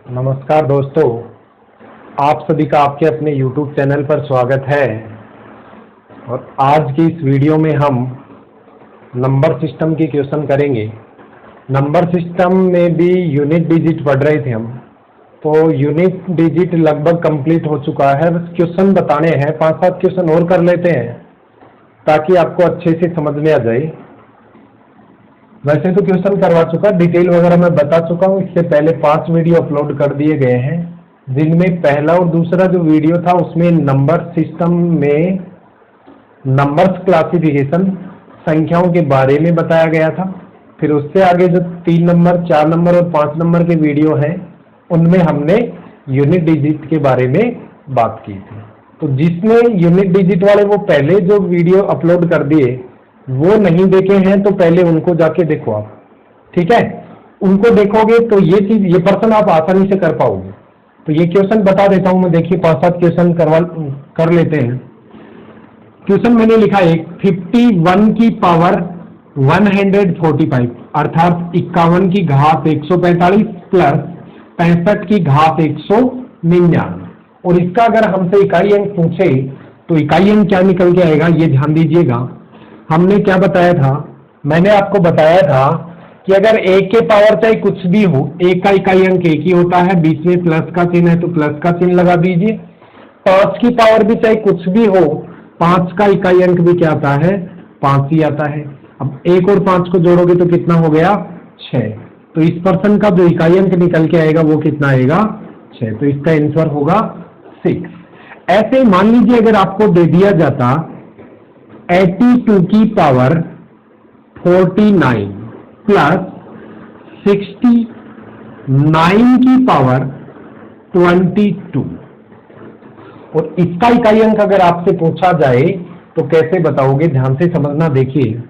नमस्कार दोस्तों, आप सभी का आपके अपने YouTube चैनल पर स्वागत है। और आज की इस वीडियो में हम नंबर सिस्टम की क्वेश्चन करेंगे। नंबर सिस्टम में भी यूनिट डिजिट पढ़ रहे थे हम, तो यूनिट डिजिट लगभग कंप्लीट हो चुका है। बस क्वेश्चन बताने हैं, 5-7 क्वेश्चन और कर लेते हैं ताकि आपको अच्छे से समझ में आ जाए। वैसे तो क्वेश्चन करवा चुका, डिटेल वगैरह मैं बता चुका हूँ। इससे पहले 5 वीडियो अपलोड कर दिए गए हैं, जिनमें पहला और दूसरा जो वीडियो था उसमें नंबर सिस्टम में नंबर्स क्लासिफिकेशन, संख्याओं के बारे में बताया गया था। फिर उससे आगे जो 3 नंबर, 4 नंबर और 5 नंबर के वीडियो हैं, उनमें हमने यूनिट डिजिट के बारे में बात की थी। तो जिसने यूनिट डिजिट वाले वो पहले जो वीडियो अपलोड कर दिए वो नहीं देखे हैं तो पहले उनको जाके देखो आप, ठीक है। उनको देखोगे तो ये पर्सन आप आसानी से कर पाओगे। तो ये क्वेश्चन बता देता हूं मैं, देखिए 5-7 क्वेश्चन कर लेते हैं। क्वेश्चन मैंने लिखा है 51 की पावर 145 अर्थात 51 की घात 145 प्लस 65 की घात 199। और इसका अगर हमसे इकाई अंक पूछे तो इकाई अंक क्या निकल के आएगा, ये ध्यान दीजिएगा। हमने क्या बताया था, मैंने आपको बताया था कि अगर एक के पावर चाहे कुछ भी हो, एक का इकाई अंक एक ही होता है, बीच में प्लस का चिन्ह है तो प्लस का चिन्ह लगा दीजिए। 5 की पावर भी चाहे कुछ भी हो, 5 का इकाई अंक भी क्या आता है, 5 ही आता है। अब 1 और 5 को जोड़ोगे तो कितना हो गया, 6। तो इस पर्सन का जो इकाई अंक निकल के आएगा वो कितना आएगा, 6। तो इसका आंसर होगा 6। ऐसे मान लीजिए अगर आपको दे दिया जाता 82 की पावर 49 प्लस 69 की पावर 22 और इसका इकाई अंक अगर आपसे पूछा जाए तो कैसे बताओगे, ध्यान से समझना। देखिए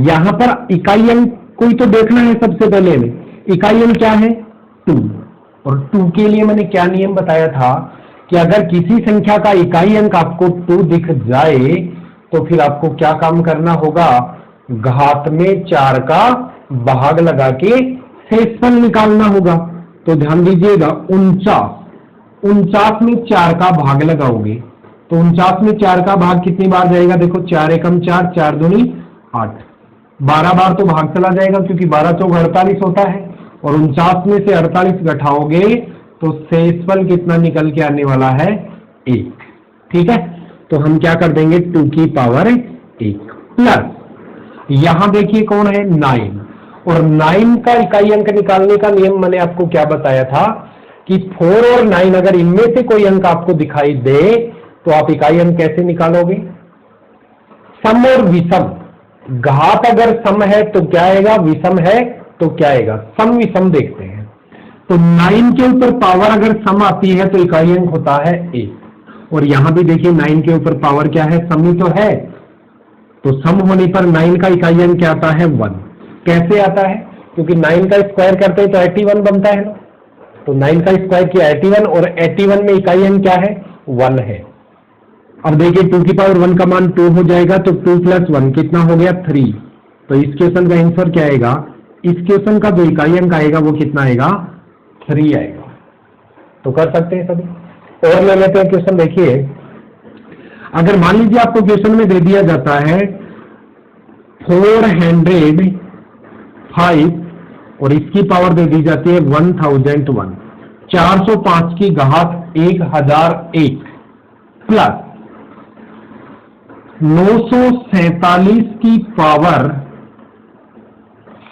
यहां पर इकाई अंक कोई तो देखना है। सबसे पहले में इकाई अंक क्या है, 2। और 2 के लिए मैंने क्या नियम बताया था कि अगर किसी संख्या का इकाई अंक आपको 2 दिख जाए तो फिर आपको क्या काम करना होगा, घात में 4 का भाग लगा के शेषफल निकालना होगा। तो ध्यान दीजिएगा 49 में 4 का भाग लगाओगे तो 49 में 4 का भाग कितनी बार जाएगा, देखो 4 एकम 4, 4 दूनी 8, 12 बार तो भाग चला जाएगा क्योंकि 12 चौक 48 होता है। और 49 में से 48 घटाओगे तो शेषफल कितना निकल के आने वाला है, 1। ठीक है, तो हम क्या कर देंगे, 2 की पावर 1 प्लस यहां देखिए कौन है, 9। और 9 का इकाई अंक निकालने का नियम मैंने आपको क्या बताया था कि 4 और 9 अगर इनमें से कोई अंक आपको दिखाई दे तो आप इकाई अंक कैसे निकालोगे, सम और विषम। घात अगर सम है तो क्या आएगा, विषम है तो क्या आएगा, सम विषम देखते हैं। तो 9 के ऊपर पावर अगर सम आती है तो इकाई अंक होता है 1। और यहां भी देखिए 9 के ऊपर पावर क्या है, सम ही तो है। तो सम होने पर 9 का इकाई अंक क्या आता है, 1। कैसे आता है, क्योंकि 9 का स्क्वायर करते हैं तो 81 बनता है ना। तो 9 का स्क्वायर किया 81 और 81 में इकाई अंक क्या है, 1 है। अब देखिए 2 की पावर 1 का मान 2 हो जाएगा तो 2 + 1 कितना हो गया, 3। तो इस क्वेश्चन का आंसर क्या आएगा, इस क्वेश्चन का जो इकाई अंक आएगा वो कितना आएगा, 3 आएगा। तो कर सकते हैं सभी। और ले लेते हैं क्वेश्चन। देखिए अगर मान लीजिए आपको क्वेश्चन में दे दिया जाता है 405 और इसकी पावर दे दी जाती है 1001, 405 की घात 1001 प्लस 947 की पावर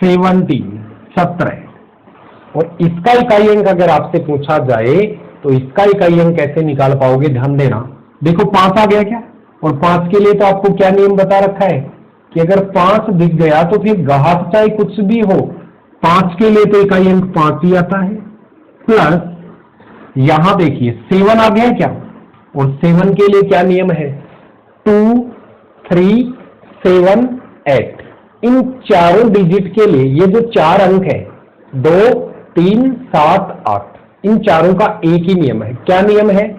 17 और इसका इकाई अंक अगर आपसे पूछा जाए तो इसका इकाई अंक कैसे निकाल पाओगे, ध्यान देना। देखो 5 आ गया क्या, और 5 के लिए तो आपको क्या नियम बता रखा है कि अगर 5 दिख गया तो फिर घात चाहे कुछ भी हो, 5 के लिए तो इकाई अंक 5 ही आता है। प्लस यहां देखिए 7 आ गया क्या, और 7 के लिए क्या नियम है, 2, 3, 7, 8। इन चारों डिजिट के लिए ये जो 4 अंक है, 2, 3, 7, 8, इन चारों का एक ही नियम है। क्या नियम है,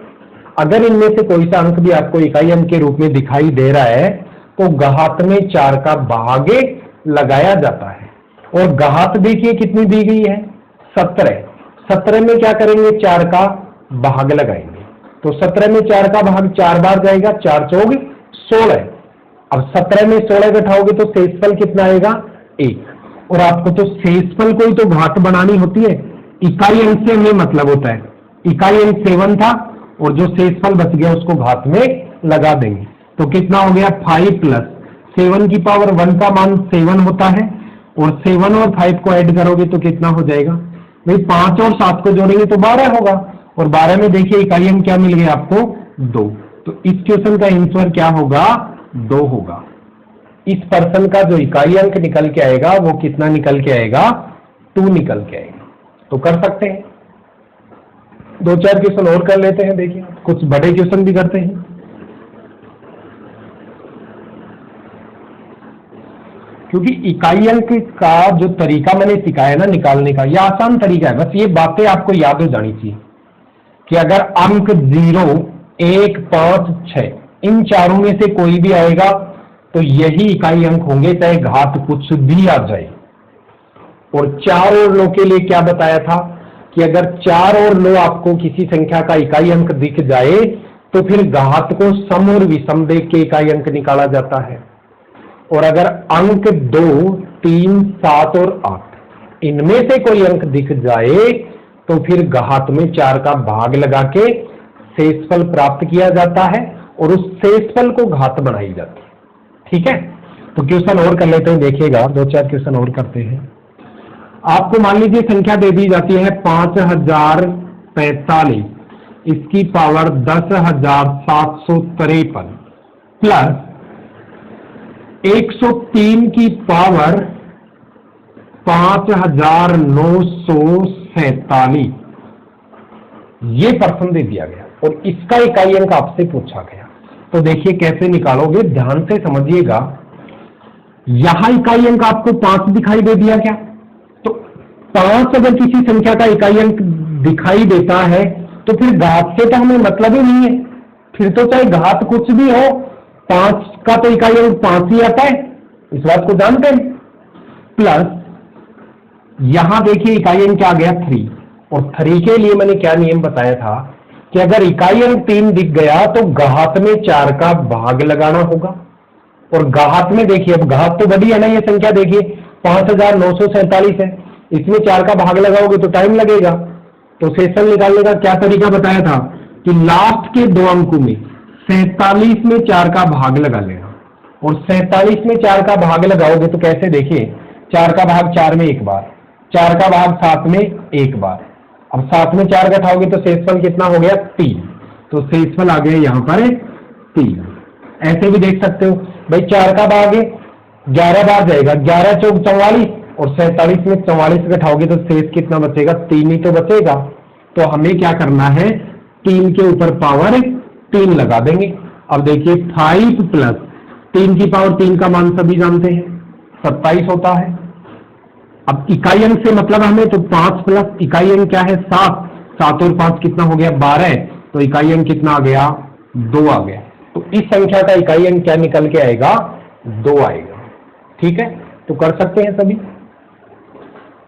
अगर इनमें से कोई सा अंक भी आपको इकाई अंक के रूप में दिखाई दे रहा है तो घात में 4 का भाग लगाया जाता है। और घात देखिए कितनी दी गई है, 17। 17 में क्या करेंगे, 4 का भाग लगाएंगे। तो 17 में 4 का भाग 4 बार जाएगा, 4 चौक 16। अब 17 में 16 घटाओगे तो शेषफल कितना आएगा, 1। और आपको तो शेषफल को ही तो घात बनानी होती है, इकाई अंक से हमें मतलब होता है। इकाई अंक 7 था और जो शेषफल बच गया उसको घात में लगा देंगे। तो कितना हो गया, 5 प्लस 7 की पावर 1 का मान 7 होता है, और 7 और 5 को ऐड करोगे तो कितना हो जाएगा भाई, 5 और 7 को जोड़ेंगे तो 12 होगा। और 12 में देखिए इकाई अंक क्या मिल गया आपको, 2। तो इस क्वेश्चन का आंसर क्या होगा, 2 होगा। इस पर्सन का जो इकाई अंक निकल के आएगा वो कितना निकल के आएगा, 2 निकल के आएगा। तो कर सकते हैं। 2-4 क्वेश्चन और कर लेते हैं, देखिए कुछ बड़े क्वेश्चन भी करते हैं। क्योंकि इकाई अंक का जो तरीका मैंने सिखाया ना निकालने का, यह आसान तरीका है। बस ये बातें आपको याद हो जानी चाहिए कि अगर अंक 0, 1, 5, 6 इन चारों में से कोई भी आएगा तो यही इकाई अंक होंगे, चाहे घात कुछ भी आ जाए। और 4 और 9 के लिए क्या बताया था कि अगर 4 और 9 आपको किसी संख्या का इकाई अंक दिख जाए तो फिर घात को सम और विषम देख के इकाई अंक निकाला जाता है। और अगर अंक 2, 3, 7 और 8 इनमें से कोई अंक दिख जाए तो फिर घात में 4 का भाग लगा के शेषफल प्राप्त किया जाता है और उस शेषफल को घात बनाई जाती है। ठीक है, तो क्वेश्चन और कर लेते हैं, देखिएगा 2-4 क्वेश्चन और करते हैं। आपको मान लीजिए संख्या दे दी जाती है 5045, इसकी पावर 10,753 प्लस 103 की पावर 5,947, ये पर्सन दे दिया गया और इसका इकाई अंक आपसे पूछा गया। तो देखिए कैसे निकालोगे, ध्यान से समझिएगा। यहां इकाई अंक आपको 5 दिखाई दे दिया क्या, तो 5 अगर किसी संख्या का इकाई अंक दिखाई देता है तो फिर घात से तो हमें मतलब ही नहीं है, फिर तो चाहे घात कुछ भी हो 5 का तो इकाई अंक 5 ही आता है, इस बात को जानते हैं। प्लस यहां देखिए इकाई अंक क्या आ गया, 3। और 3 के लिए मैंने क्या नियम बताया था कि अगर इकाई अंक 3 दिख गया तो घात में 4 का भाग लगाना होगा। और घात में देखिए, अब घात तो बड़ी है ना, ये संख्या देखिए 5,947 है, इसमें 4 का भाग लगाओगे तो टाइम लगेगा। तो शेषफल निकालने का क्या तरीका बताया था कि लास्ट के 2 अंकों में 47 में 4 का भाग लगा लेना। और 47 में 4 का भाग लगाओगे तो कैसे, देखिए 4 का भाग 4 में 1 बार, 4 का भाग 7 में 1 बार। अब 7 में 4 घटाओगे तो शेषफल कितना हो गया, 3। तो शेषफल आ गया यहाँ पर 3। ऐसे भी देख सकते हो भाई, 4 का भाग 11 बार जाएगा, 11 चौक 44, और 47 में 44 घटाओगे तो शेष कितना बचेगा, 3 ही तो बचेगा। तो हमें क्या करना है, 3 के ऊपर पावर 3 लगा देंगे। अब देखिए 5 प्लस 3 की पावर 3 का मान सभी जानते हैं 27 होता है। अब इकाई अंक से मतलब हमें, तो 5 प्लस इकाई अंक क्या है, 7, 7 और 5 कितना हो गया, 12, तो इकाई अंक कितना आ गया, 2 आ गया। तो इस संख्या का इकाई अंक क्या निकल के आएगा, 2 आएगा। ठीक है, तो कर सकते हैं सभी।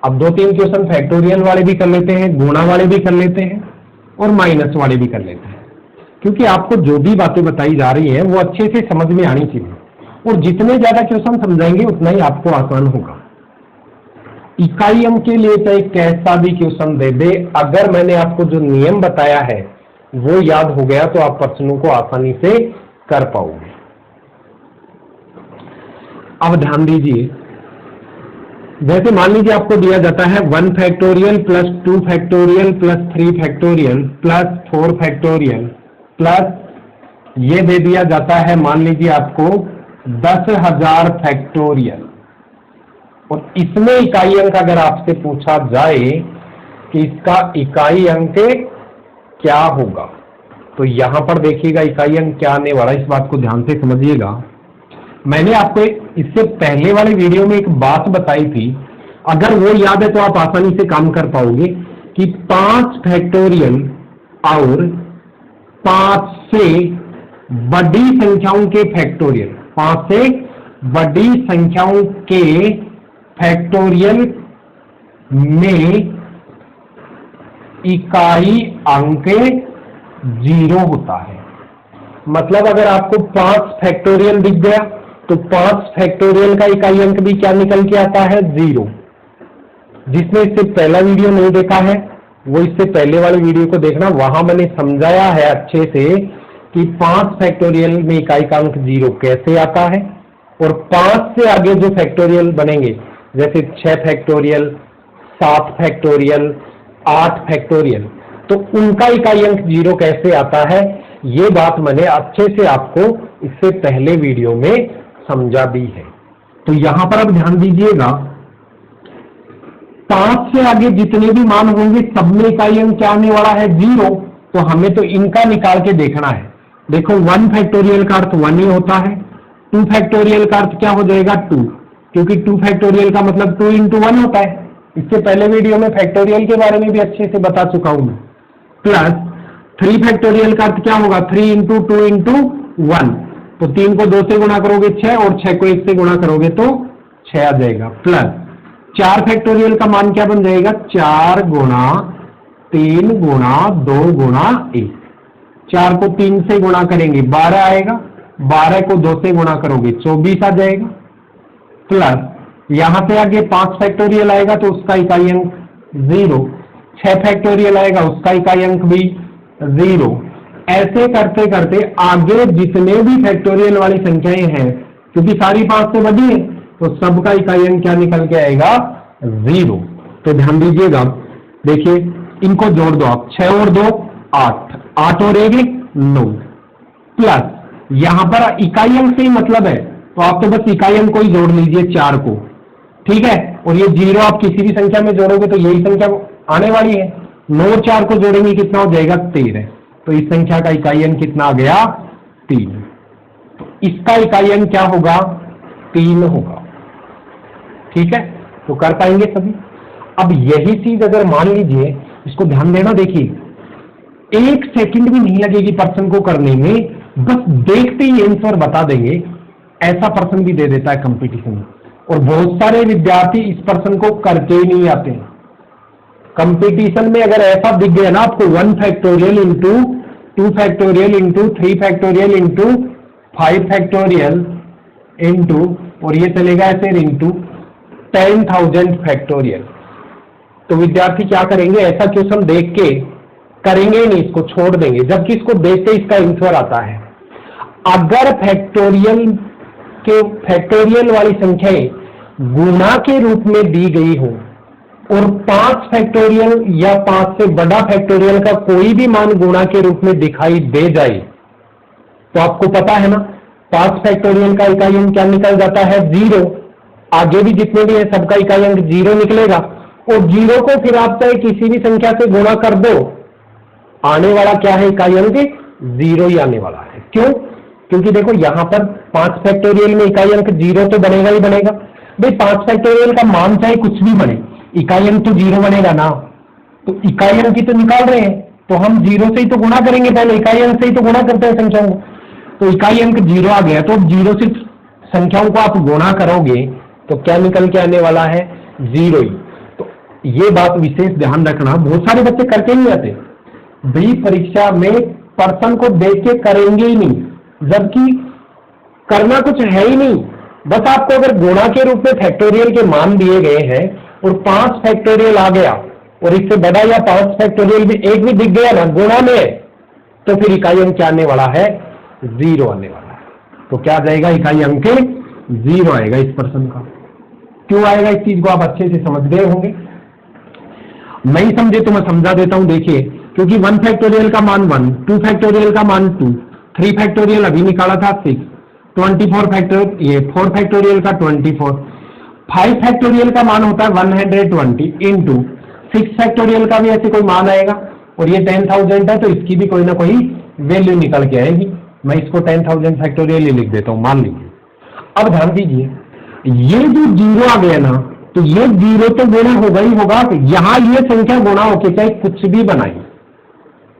अब 2-3 क्वेश्चन फैक्टोरियल वाले भी कर लेते हैं, गुणा वाले भी कर लेते हैं और माइनस वाले भी कर लेते हैं, क्योंकि आपको जो भी बातें बताई जा रही हैं वो अच्छे से समझ में आनी चाहिए। और जितने ज्यादा क्वेश्चन समझाएंगे उतना ही आपको आसान होगा। इकाई अंक के लिए चाहे कैसा भी क्वेश्चन दे दे, अगर मैंने आपको जो नियम बताया है वो याद हो गया तो आप प्रश्नों को आसानी से कर पाओगे। अब ध्यान दीजिए, जैसे मान लीजिए आपको दिया जाता है 1 factorial plus 2 factorial plus 3 factorial plus 4 factorial plus ये दे दिया जाता है मान लीजिए आपको 10,000 फैक्टोरियल। और इसमें इकाई अंक अगर आपसे पूछा जाए कि इसका इकाई अंक क्या होगा, तो यहां पर देखिएगा इकाई अंक क्या आने वाला है, इस बात को ध्यान से समझिएगा। मैंने आपको इससे पहले वाले वीडियो में एक बात बताई थी, अगर वो याद है तो आप आसानी से काम कर पाओगे कि 5 फैक्टोरियल और 5 से बड़ी संख्याओं के फैक्टोरियल, 5 से बड़ी संख्याओं के फैक्टोरियल में इकाई अंक 0 होता है। मतलब अगर आपको 5 फैक्टोरियल दिख गया तो 5 फैक्टोरियल का इकाई अंक भी क्या निकल के आता है? 0। जिसने इससे पहला वीडियो नहीं देखा है वो इससे पहले वाले वीडियो को देखना, वहां मैंने समझाया है अच्छे से कि 5 फैक्टोरियल में इकाई का अंक 0 कैसे आता है, और 5 से आगे जो फैक्टोरियल बनेंगे जैसे 6 फैक्टोरियल, 7 फैक्टोरियल, 8 फैक्टोरियल, तो उनका इकाई अंक 0 कैसे आता है, ये बात मैंने अच्छे से आपको इससे पहले वीडियो में समझा दी है। तो यहां पर अब ध्यान दीजिएगा, 5 से आगे जितने भी मान होंगे सब में इकाई अंक क्या आने वाला है? 0। तो हमें तो इनका निकाल के देखना है। देखो 1 फैक्टोरियल का अर्थ 1 ही होता है, 2 फैक्टोरियल का अर्थ क्या हो जाएगा? 2, क्योंकि 2 फैक्टोरियल का मतलब 2 into 1 होता है। इससे पहले वीडियो में फैक्टोरियल के बारे में भी अच्छे से बता चुका हूं मैं। प्लस 3 फैक्टोरियल का अर्थ क्या होगा? 3 into 2 into 1, तो 3 को 2 से गुणा करोगे 6, और 6 को 1 से गुणा करोगे तो 6 आ जाएगा। प्लस 4 फैक्टोरियल का मान क्या बन जाएगा? 4 गुणा 3 गुणा 2 गुणा 1। 4 को 3 से गुणा करेंगे 12 आएगा, 12 को 2 से गुणा करोगे 24 आ जाएगा। प्लस यहां से आगे 5 फैक्टोरियल आएगा तो उसका इकाई अंक 0, 6 फैक्टोरियल आएगा उसका इकाई अंक भी 0। ऐसे करते करते आगे जितने भी फैक्टोरियल वाली संख्याएं हैं, क्योंकि सारी 5 से बड़ी है, तो सबका इकाई अंक क्या निकल के आएगा? 0। तो ध्यान दीजिएगा, देखिए इनको जोड़ दो आप, 6 और 2 8, 8 और 1 9, प्लस यहां पर इकाई अंक से ही मतलब है तो आप तो बस इकाई अंक को ही जोड़ लीजिए 4 को, ठीक है। और ये 0 आप किसी भी संख्या में जोड़ोगे तो यही संख्या आने वाली है। 9 और 4 को जोड़ेंगे कितना हो जाएगा? 13। तो इस संख्या का इकाई अंक कितना आ गया? 3। तो इसका इकाई अंक क्या होगा? 3 होगा, ठीक है। तो कर पाएंगे सभी। अब यही चीज अगर मान लीजिए, इसको ध्यान देना, देखिए 1 सेकंड भी नहीं लगेगी पर्सन को करने में, बस देखते ही आंसर बता देंगे, ऐसा पर्सन भी दे देता है कंपटीशन में। और बहुत सारे विद्यार्थी इस पर्सन को करके ही नहीं आते। कंपटीशन में अगर ऐसा दिख गया ना आपको 1 factorial into 2 factorial into 3 factorial into 5 factorial into, और ये चलेगा ऐसे इंटू 10,000 फैक्टोरियल, तो विद्यार्थी क्या करेंगे? ऐसा क्वेश्चन देख के करेंगे ही नहीं, इसको छोड़ देंगे, जबकि इसको देख के इसका आंसर आता है। अगर फैक्टोरियल वाली संख्याएं गुणा के रूप में दी गई हो और 5 फैक्टोरियल या 5 से बड़ा फैक्टोरियल का कोई भी मान गुणा के रूप में दिखाई दे जाए, तो आपको पता है ना 5 फैक्टोरियल का इकाई अंक क्या निकल जाता है? 0। आगे भी जितने भी है सबका इकाई अंक 0 निकलेगा, और 0 को फिर आप चाहे किसी भी संख्या से गुणा कर दो, आने वाला क्या है? इकाई अंक 0 ही आने वाला है। क्यों? क्योंकि देखो यहां पर 5 फैक्टोरियल में इकाई अंक 0 तो बनेगा ही बनेगा। भाई 5 फैक्टोरियल का मान चाहे कुछ भी बने, इकाई अंक तो 0 बनेगा ना। तो इकाई अंक ही तो निकाल रहे हैं, तो हम 0 से ही तो गुणा करेंगे, पहले इकाई अंक से ही तो गुणा करते हैं संख्याओं को। तो इकाई अंक 0 आ गया, तो 0 से संख्याओं को आप गुणा करोगे तो क्या निकल के आने वाला है? 0 ही। तो ये बात विशेष ध्यान रखना, बहुत सारे बच्चे करके नहीं आते भाई, परीक्षा में पर्सन को देख के करेंगे ही नहीं, जबकि करना कुछ है ही नहीं। बस आपको अगर गुणा के रूप में फैक्टोरियल के मान दिए गए हैं और 5 फैक्टोरियल आ गया और इससे बड़ा या 5 फैक्टोरियल भी एक भी दिख गया ना गुणा में, तो फिर इकाई अंक क्या आने वाला है? 0 आने वाला है। तो क्या आ जाएगा? इकाई अंक 0 आएगा इस पर्सन का। क्यों आएगा? इस चीज को आप अच्छे से समझ गए होंगे। नहीं समझे तो मैं समझा देता हूं। देखिए, क्योंकि 1 फैक्टोरियल का मान 1, 2 फैक्टोरियल का मान 2, 3 फैक्टोरियल अभी निकाला था 6, 4 फैक्टोरियल का 24, 5 फैक्टोरियल का मान होता है 120 इंटू 6 फैक्टोरियल का भी ऐसे कोई मान आएगा, और ये 10,000 है तो इसकी भी कोई ना कोई वैल्यू निकल के आएगी। मैं इसको 10,000 फैक्टोरियल ही लिख देता हूं, मान लीजिए। अब ध्यान दीजिए, ये जो 0 आ गया ना, तो ये 0 तो गुणा होगा ही होगा। यहां ये संख्या गुणा होके चाहे कुछ भी बनाई,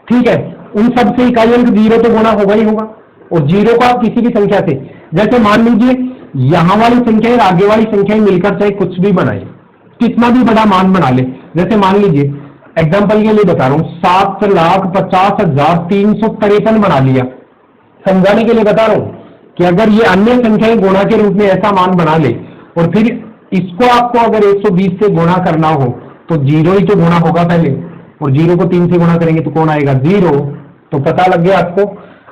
ठीक है, उन सब से इकाई अंक 0 तो गुणा होगा ही होगा। और 0 को आप किसी भी संख्या से, जैसे मान लीजिए यहां वाली संख्या और आगे वाली संख्या मिलकर चाहे कुछ भी बनाए, कितना भी बड़ा मान बना ले। जैसे मान लीजिए एग्जाम्पल के लिए बता रहा हूं, 7,50,353 बना लिया। समझाने के लिए बता रहा हूं कि अगर ये अन्य संख्याएं गुणा के रूप में ऐसा मान बना ले और फिर इसको आपको अगर 120 से गुणा करना हो तो 0 ही तो गुणा होगा पहले, और 0 को 3 से गुणा करेंगे तो कौन आएगा? 0। तो पता लग गया आपको,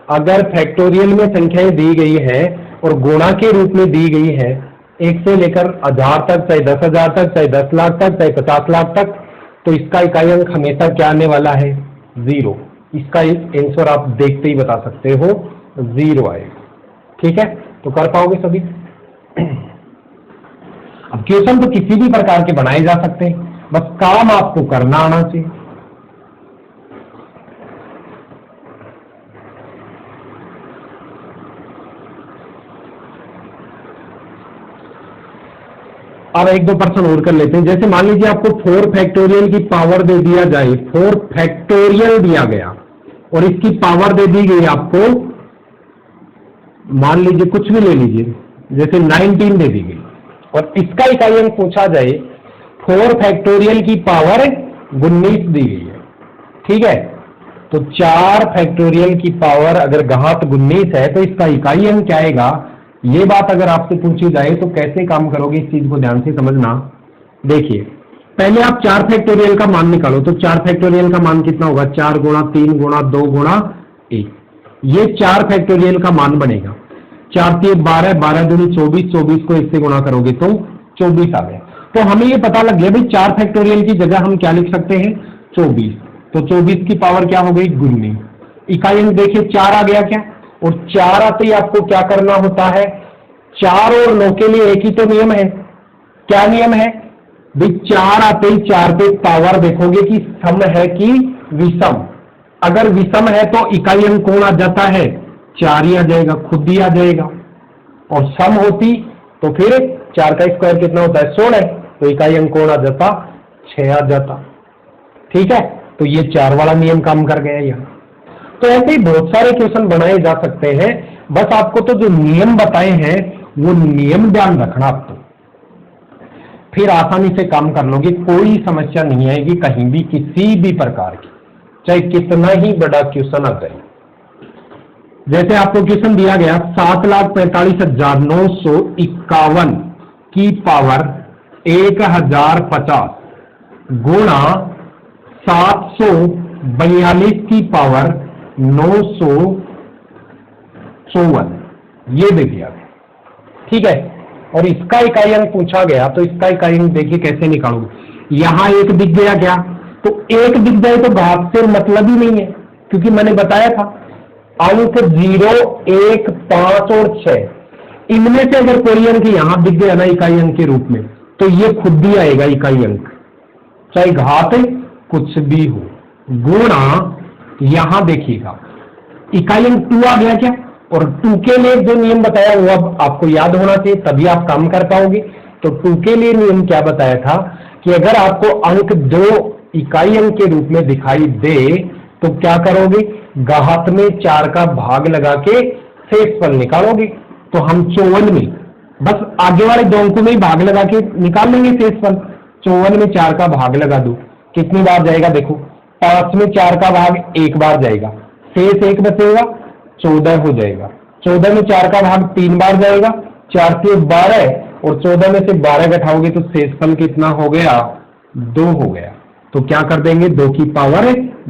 अगर फैक्टोरियल में संख्याएं दी गई है और गुणा के रूप में दी गई है 1 से लेकर 1000 तक, चाहे 10,000 तक, चाहे 10 लाख तक, चाहे 50 लाख तक, तो इसका इकाई अंक हमेशा क्या आने वाला है? 0। इसका आंसर आप देखते ही बता सकते हो, 0 आएगा। ठीक है, तो कर पाओगे सभी? अब क्वेश्चन तो किसी भी प्रकार के बनाए जा सकते हैं, बस काम आपको करना आना चाहिए। अब 1-2 पर्सन और कर लेते हैं। जैसे मान लीजिए आपको 4 फैक्टोरियल की पावर दे दिया जाए, 4 फैक्टोरियल दिया गया और इसकी पावर दे दी गई आपको, मान लीजिए कुछ भी ले लीजिए, जैसे 19 दे दी गई और इसका इकाई अंक पूछा जाए, 4 फैक्टोरियल की पावर 19 दी गई है। ठीक है, तो 4 फैक्टोरियल की पावर अगर घात 19 है तो इसका इकाई अंक क्या आएगा? ये बात अगर आपसे पूछी जाए तो कैसे काम करोगे, इस चीज को ध्यान से समझना। देखिए, पहले आप 4 फैक्टोरियल का मान निकालो, तो 4 फैक्टोरियल का मान कितना होगा? 4 गुणा 3 गुणा 2 गुणा 1, ये 4 फैक्टोरियल का मान बनेगा। 4 3 12, 12 दूनी 24, 24 को 1 से गुणा करोगे तो 24 आ गया। तो हमें ये पता लग गया भाई 4 फैक्टोरियल की जगह हम क्या लिख सकते हैं? 24। तो 24 की पावर क्या हो गई? 19। इकाई अंक देखिए 4 आ गया क्या? और 4 आते ही आपको क्या करना होता है? 4 और 9 के लिए एक ही तो नियम है। क्या नियम है भाई? 4 आते ही 4 पे पावर देखोगे कि सम है कि विषम। अगर विषम है तो इकाई अंक कौन आ जाता है? 4 ही आ जाएगा, खुद ही आ जाएगा। और सम होती तो फिर 4 का स्क्वायर कितना होता है? 16, तो इकाई अंक कौन आ जाता? 6 आ जाता। ठीक है, तो ये 4 वाला नियम काम कर गया यहाँ। तो ऐसे ही बहुत सारे क्वेश्चन बनाए जा सकते हैं, बस आपको तो जो नियम बताए हैं वो नियम ध्यान रखना आपको, फिर आसानी से काम कर लोगे, कोई समस्या नहीं आएगी कहीं भी, किसी भी प्रकार की, चाहे कितना ही बड़ा क्वेश्चन आ जाए। जैसे आपको क्वेश्चन दिया गया 7,45,951 की पावर 1050 गुणा 742 की पावर 954, ये दे दिया गया। ठीक है, और इसका इकाई अंक पूछा गया, तो इसका इकाई अंक देखिए कैसे निकालोगे। यहां 1 दिख गया क्या? तो 1 दिख जाए तो घात से मतलब ही नहीं है, क्योंकि मैंने बताया था अंक 0, 1, 5 और 6, इनमें से अगर कोई अंक यहां दिख गया ना इकाई अंक के रूप में, तो ये खुद ही आएगा इकाई अंक, चाहे घात कुछ भी हो। गुणा यहां देखिएगा इकाई अंक 2 आ गया क्या? और 2 के लिए जो नियम बताया वो अब आपको याद होना चाहिए, तभी आप काम कर पाओगे। तो 2 के लिए नियम क्या बताया था कि अगर आपको अंक 2 इकाई अंक के रूप में दिखाई दे तो क्या करोगे? घात में 4 का भाग लगा के शेषफल निकालोगे। तो हम 54 में बस आगे वाले 2 अंकों में ही भाग लगा के निकाल लेंगे शेषफल। 54 में 4 का भाग लगा दो, कितनी बार जाएगा? देखो 5 में 4 का भाग 1 बार जाएगा, शेष 1 बचेगा, 14 हो जाएगा। 14 में 4 का भाग 3 बार जाएगा, 4 से 12, और 14 में से 12 घटाओगे तो शेषफल कितना हो गया? 2 हो गया। तो क्या कर देंगे? 2 की पावर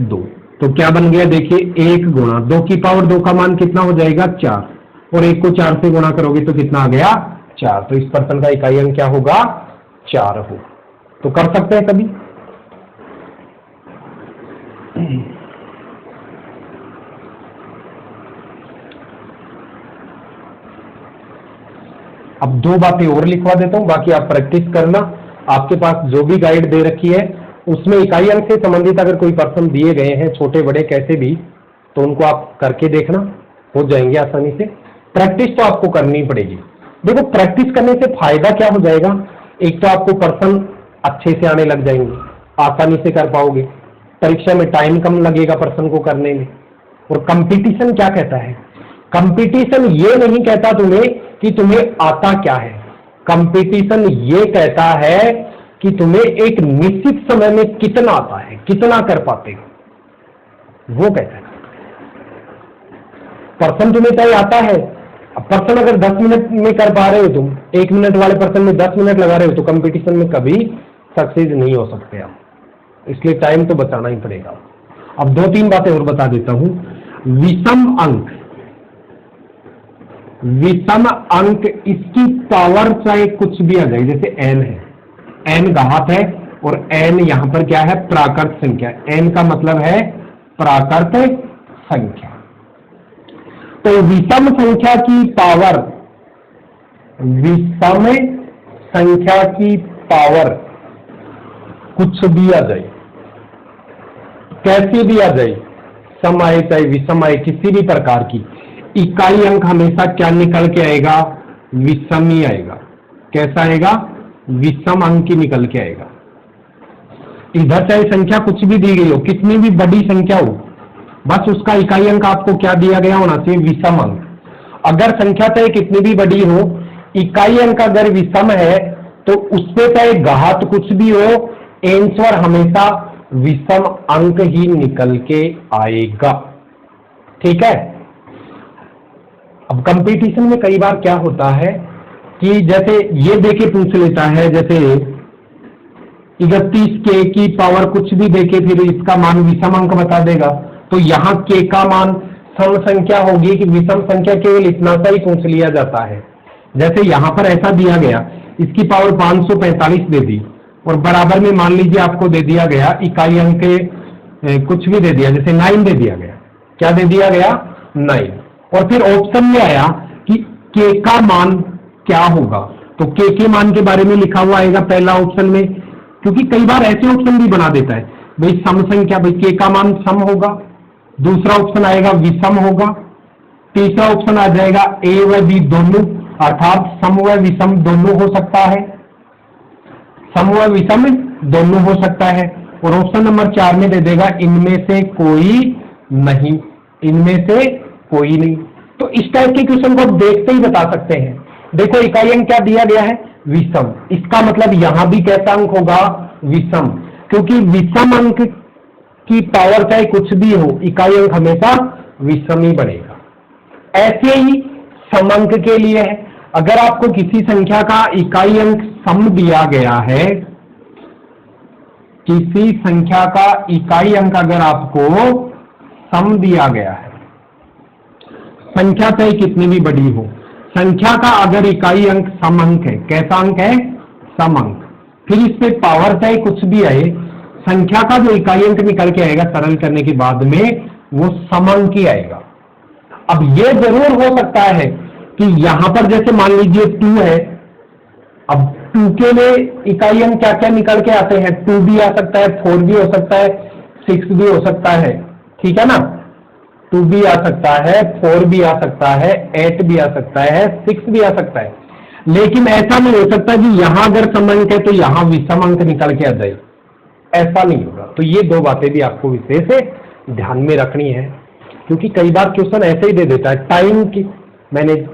2। तो क्या बन गया? देखिए 1 गुणा 2 की पावर 2 का मान कितना हो जाएगा? 4, और 1 को 4 से गुणा करोगे तो कितना आ गया? 4। तो इस पर्सन का इकाई अंक क्या होगा? 4 होगा। तो कर सकते हैं कभी? अब 2 बातें और लिखवा देता हूं, बाकी आप प्रैक्टिस करना। आपके पास जो भी गाइड दे रखी है उसमें इकाई अंक से संबंधित अगर कोई पर्सन दिए गए हैं, छोटे बड़े कैसे भी, तो उनको आप करके देखना, हो जाएंगे आसानी से। प्रैक्टिस तो आपको करनी पड़ेगी। देखो प्रैक्टिस करने से फायदा क्या हो जाएगा? एक तो आपको पर्सन अच्छे से आने लग जाएंगे, आसानी से कर पाओगे, परीक्षा में टाइम कम लगेगा पर्सन को करने में। और कंपटीशन क्या कहता है? कंपटीशन ये नहीं कहता तुम्हें कि तुम्हें आता क्या है, कंपटीशन ये कहता है कि तुम्हें एक निश्चित समय में कितना आता है, कितना कर पाते हो, वो कैसे करते हैं। पर्सन तुम्हें तय आता है। अब पर्सन अगर 10 मिनट में कर पा रहे हो तुम, 1 मिनट वाले पर्सन में 10 मिनट लगा रहे हो, तो कंपटीशन में कभी सक्सेस नहीं हो सकते आप। इसलिए टाइम तो बचाना ही पड़ेगा। अब 2-3 बातें और बता देता हूं। विषम अंक, विषम अंक इसकी पावर चाहे कुछ भी आ जाए, जैसे n है, n घात है और n यहां पर क्या है, प्राकृत संख्या। n का मतलब है प्राकृत संख्या। तो विषम संख्या की पावर, विषम संख्या की पावर कुछ भी आ जाए, कैसी भी आ जाए, सम आए चाहे विषम आए, किसी भी प्रकार की, इकाई अंक हमेशा क्या निकल के आएगा, विषम ही आएगा। कैसा आएगा, विषम अंक ही निकल के आएगा। इधर चाहे संख्या कुछ भी दी गई हो, कितनी भी बड़ी संख्या हो, बस उसका इकाई अंक आपको क्या दिया गया होना चाहिए, विषम अंक। अगर संख्या चाहे कितनी भी बड़ी हो, इकाई अंक अगर विषम है तो उससे चाहे घात कुछ भी हो, आंसर हमेशा विषम अंक ही निकल के आएगा। ठीक है। अब कंपटीशन में कई बार क्या होता है कि जैसे ये देके पूछ लेता है, जैसे 31 के की पावर कुछ भी देके फिर इसका मान विषम अंक बता देगा, तो यहां के का मान सम संख्या होगी कि विषम संख्या, केवल इतना सा ही पूछ लिया जाता है। जैसे यहां पर ऐसा दिया गया, इसकी पावर 545 दे दी और बराबर में मान लीजिए आपको दे दिया गया इकाई अंक कुछ भी दे दिया, जैसे 9 दे दिया गया। क्या दे दिया गया, 9। और फिर ऑप्शन में आया कि के का मान क्या होगा, तो के मान के बारे में लिखा हुआ आएगा पहला ऑप्शन में, क्योंकि कई बार ऐसे ऑप्शन भी बना देता है, भाई सम संख्या, भाई के का मान सम होगा। दूसरा ऑप्शन आएगा विषम होगा। तीसरा ऑप्शन आ जाएगा ए व बी दोनों, अर्थात सम व विषम दोनों हो सकता है, सम व विषम दोनों हो सकता है। और ऑप्शन नंबर 4 में दे देगा इनमें से कोई नहीं, इनमें से कोई नहीं। तो इस टाइप के क्वेश्चन को आप देखते ही बता सकते हैं। देखो इकाई अंक क्या दिया गया है, विषम, इसका मतलब यहां भी कैसा अंक होगा, विषम, क्योंकि विषम अंक की पावर चाहे कुछ भी हो, इकाई अंक हमेशा विषम ही बनेगा। ऐसे ही सम अंक के लिए है, अगर आपको किसी संख्या का इकाई अंक सम दिया गया है, किसी संख्या का इकाई अंक अगर आपको सम दिया गया है, संख्या चाहे कितनी भी बड़ी हो, संख्या का अगर इकाई अंक सम अंक है, कैसा अंक है, सम अंक, फिर इस पे पावर चाहे कुछ भी आए, संख्या का जो इकाई अंक निकल के आएगा सरल करने के बाद में, वो सम अंक ही आएगा। अब ये जरूर हो सकता है कि यहां पर जैसे मान लीजिए 2 है, अब 2 के लिए इकाई अंक क्या क्या निकल के आते हैं, 2 भी आ सकता है, 4 भी हो सकता है, 6 भी हो सकता है, ठीक है ना। 2 भी आ सकता है, 4 भी आ सकता है, 8 भी आ सकता है, 6 भी आ सकता है, लेकिन ऐसा नहीं हो सकता कि यहां अगर सम अंक है तो यहां विषम अंक निकल के आ जाए, ऐसा नहीं होगा। तो ये 2 बातें भी आपको विशेष ध्यान में रखनी है, क्योंकि कई बार क्वेश्चन ऐसे ही दे देता है, टाइम की मैनेज,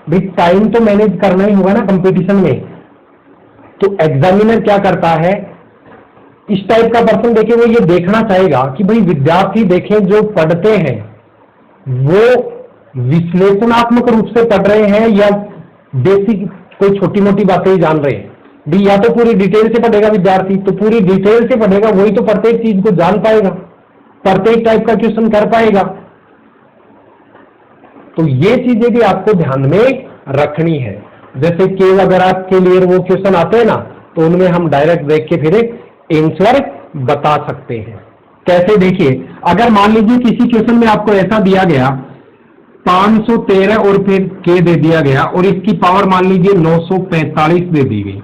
भाई टाइम तो मैनेज करना ही होगा ना कंपटीशन में। तो एग्जामिनर क्या करता है, इस टाइप का पर्सन देखे वो ये देखना चाहेगा कि भाई विद्यार्थी देखें जो पढ़ते हैं वो विश्लेषणात्मक रूप से पढ़ रहे हैं या बेसिक कोई छोटी मोटी बातें ही जान रहे हैं। भी या तो पूरी डिटेल से पढ़ेगा विद्यार्थी, तो पूरी डिटेल से पढ़ेगा, वही तो प्रत्येक चीज को जान पाएगा, प्रत्येक टाइप का क्वेश्चन कर पाएगा। तो ये चीजें भी आपको ध्यान में रखनी है। जैसे केवल अगर आपके लिए वो क्वेश्चन आते हैं ना, तो उनमें हम डायरेक्ट देख के फिर आंसर बता सकते हैं। कैसे, देखिए अगर मान लीजिए किसी क्वेश्चन में आपको ऐसा दिया गया 513 और फिर के दे दिया गया और इसकी पावर मान लीजिए 945 दे दी गई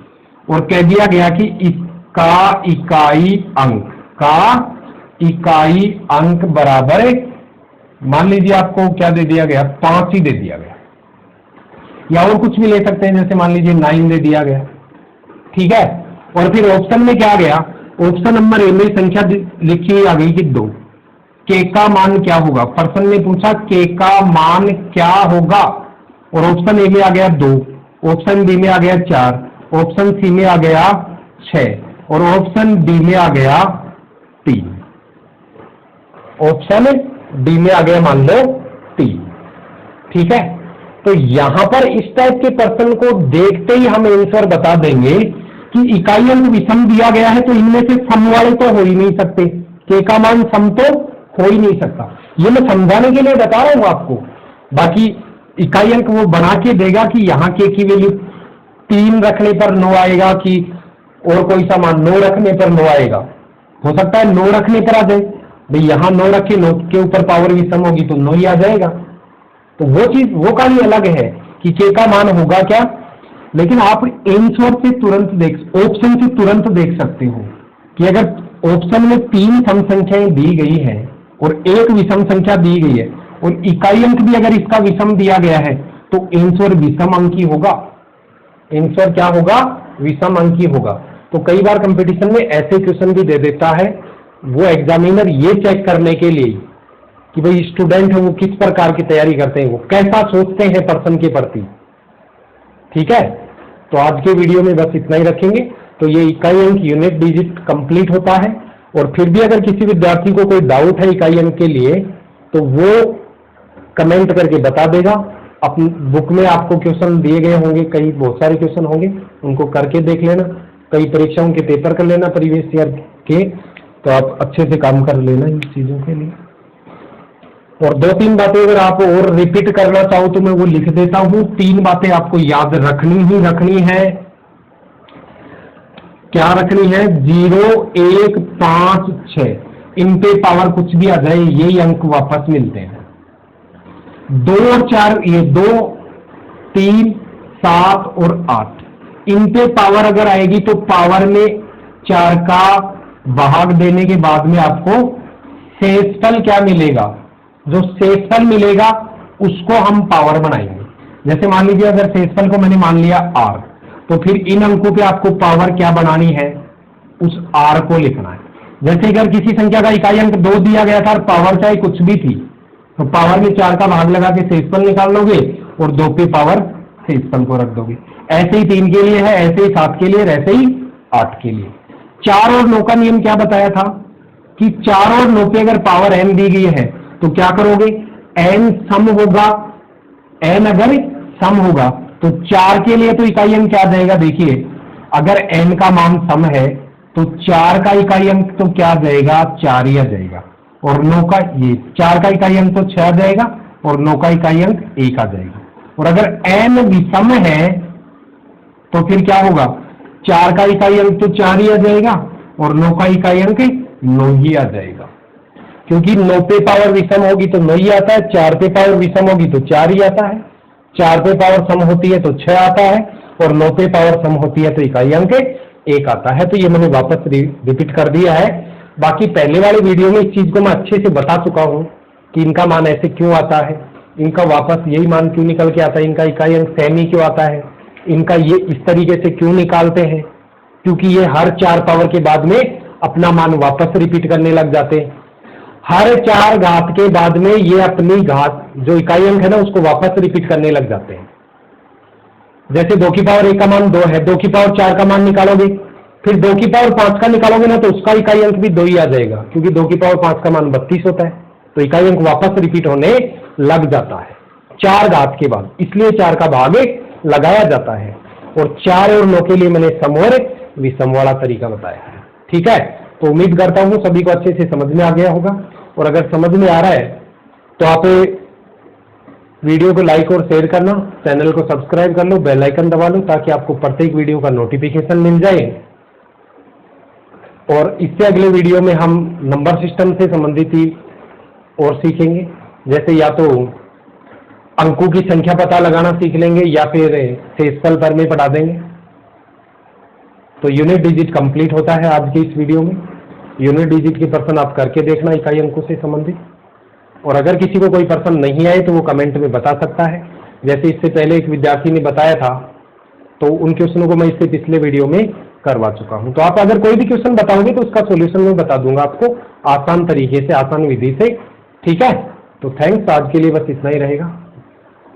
और कह दिया गया कि इसका इकाई अंक बराबर मान लीजिए आपको क्या दे दिया गया, 5 ही दे दिया गया, या और कुछ भी ले सकते हैं, जैसे मान लीजिए 9 दे दिया गया, ठीक है। और फिर ऑप्शन में क्या गया, ऑप्शन नंबर ए में संख्या लिखी आ गई कि 2, के का मान क्या होगा, पर्सन ने पूछा के का मान क्या होगा, और ऑप्शन ए में आ गया 2, ऑप्शन बी में आ गया 4, ऑप्शन सी में आ गया 6, और ऑप्शन डी में आ गया 3। ऑप्शन डी में आ गया मान लो 3। ठीक है, तो यहां पर इस टाइप के पर्सन को देखते ही हम आंसर बता देंगे कि इकाई अंक विषम दिया गया है, तो इनमें से सम वाले तो हो ही नहीं सकते, के का मान सम तो हो ही नहीं सकता। ये मैं समझाने के लिए बता रहा हूं आपको। बाकी इकाई अंक वो बना के देगा कि यहाँ के की वैल्यू 3 रखने पर 9 आएगा, कि और कोई सा मान 9 रखने पर 9 आएगा। हो सकता है 9 रखने पर आ जाए, भाई यहाँ 9 रखे, 9 के ऊपर पावर विषम होगी तो 9 ही आ जाएगा। तो वो चीज वो कहानी अलग है कि के का मान होगा क्या, लेकिन आप आंसर से तुरंत ऑप्शन से तुरंत देख सकते हो कि अगर ऑप्शन में 3 सम संख्याएं दी गई है और एक विषम संख्या दी गई है और इकाई अंक भी अगर इसका विषम दिया गया है, तो आंसर विषम अंकी होगा। आंसर क्या होगा? विषम अंकी होगा। तो कई बार कंपटीशन में ऐसे क्वेश्चन भी दे देता है वो एग्जामिनर ये चेक करने के लिए कि भाई स्टूडेंट है वो किस प्रकार की तैयारी करते हैं, वो कैसा सोचते हैं पर्सन के प्रति। ठीक है, तो आज के वीडियो में बस इतना ही रखेंगे। तो ये इकाई अंक यूनिट डिजिट कंप्लीट होता है, और फिर भी अगर किसी विद्यार्थी को कोई डाउट है इकाई अंक के लिए तो वो कमेंट करके बता देगा। अपनी बुक में आपको क्वेश्चन दिए गए होंगे, कई बहुत सारे क्वेश्चन होंगे, उनको करके देख लेना। कई परीक्षाओं के पेपर कर लेना प्रीवियस ईयर के, तो आप अच्छे से काम कर लेना इन चीजों के लिए। और 2-3 बातें अगर आप और रिपीट करना चाहो तो मैं वो लिख देता हूं। 3 बातें आपको याद रखनी ही रखनी है। क्या रखनी है? 0, 1, 5, 6 इन पे पावर कुछ भी आ जाए यही अंक वापस मिलते हैं। 2 और 4, ये 2, 3, 7 और 8 इन पे पावर अगर आएगी तो पावर में 4 का भाग देने के बाद में आपको शेषफल क्या मिलेगा? जो शेषफल मिलेगा उसको हम पावर बनाएंगे। जैसे मान लीजिए अगर शेषफल को मैंने मान लिया r, तो फिर इन अंकों पे आपको पावर क्या बनानी है? उस r को लिखना है। जैसे अगर किसी संख्या का इकाई अंक 2 दिया गया था और पावर चाहे कुछ भी थी, तो पावर में 4 का भाग लगा के शेषफल निकाल लोगे और 2 पे पावर शेषफल को रख दोगे। ऐसे ही 3 के लिए है, ऐसे ही 7 के लिए, ऐसे ही 8 के लिए। 4 और 9 का नियम क्या बताया था कि 4 और 9 पे अगर पावर n दी गई है तो क्या करोगे? n सम होगा, n अगर सम होगा तो 4 के लिए तो इकाई अंक क्या आ जाएगा? देखिए अगर n का मान सम है तो 4 का इकाई अंक तो क्या आ जाएगा? 4 ही आ जाएगा। और 9 का, ये 4 का इकाई अंक तो 6 आ जाएगा और 9 का इकाई अंक 1 आ जाएगा। और अगर n विषम है तो फिर क्या होगा? 4 का इकाई अंक तो 4 ही आ जाएगा और 9 का इकाई अंक 9 ही आ जाएगा। क्योंकि 9 पे पावर विषम होगी तो 9 ही आता है, 4 पे पावर विषम होगी तो 4 ही आता है, 4 पे पावर सम होती है तो 6 आता है, और 9 पे पावर सम होती है तो इकाई अंक 1 आता है। तो ये मैंने वापस रिपीट कर दिया है। बाकी पहले वाले वीडियो में इस चीज को मैं अच्छे से बता चुका हूं कि इनका मान ऐसे क्यों आता है, इनका वापस यही मान क्यों निकल के आता है, इनका इकाई अंक सेम ही क्यों आता है, इनका ये इस तरीके से क्यों निकालते हैं, क्योंकि ये हर 4 पावर के बाद में अपना मान वापस रिपीट करने लग जाते हैं। हर 4 घात के बाद में ये अपनी घात जो इकाई अंक है ना उसको वापस रिपीट करने लग जाते हैं। जैसे 2 की पावर 1 का मान 2 है, 2 की पावर 4 का मान निकालोगे, फिर 2 की पावर 5 का निकालोगे ना तो उसका इकाई अंक भी 2 ही आ जाएगा, क्योंकि 2 की पावर 5 का मान 32 होता है। तो इकाई अंक वापस रिपीट होने लग जाता है 4 घात के बाद, इसलिए 4 का भाग लगाया जाता है। और 4 और 9 के लिए मैंने सम और विषम वाला तरीका बताया है। ठीक है, तो उम्मीद करता हूं सभी को अच्छे से समझ में आ गया होगा। और अगर समझ में आ रहा है तो आप वीडियो को लाइक और शेयर करना, चैनल को सब्सक्राइब कर लो, बेल आइकन दबा लो ताकि आपको प्रत्येक वीडियो का नोटिफिकेशन मिल जाए। और इससे अगले वीडियो में हम नंबर सिस्टम से संबंधित ही और सीखेंगे, जैसे या तो अंकों की संख्या पता लगाना सीख लेंगे या फिर शेषफल पर में पढ़ा देंगे। तो यूनिट डिजिट कंप्लीट होता है आज की इस वीडियो में। यूनिट डिजिट के प्रश्न आप करके देखना इकाई अंकों से संबंधित। और अगर किसी को कोई प्रश्न नहीं आए तो वो कमेंट में बता सकता है। जैसे इससे पहले एक विद्यार्थी ने बताया था तो उन क्वेश्चनों को मैं इससे पिछले वीडियो में करवा चुका हूं। तो आप अगर कोई भी क्वेश्चन बताओगे तो उसका सॉल्यूशन मैं बता दूंगा आपको आसान तरीके से, आसान विधि से। ठीक है, तो थैंक्स, आज के लिए बस इतना ही रहेगा।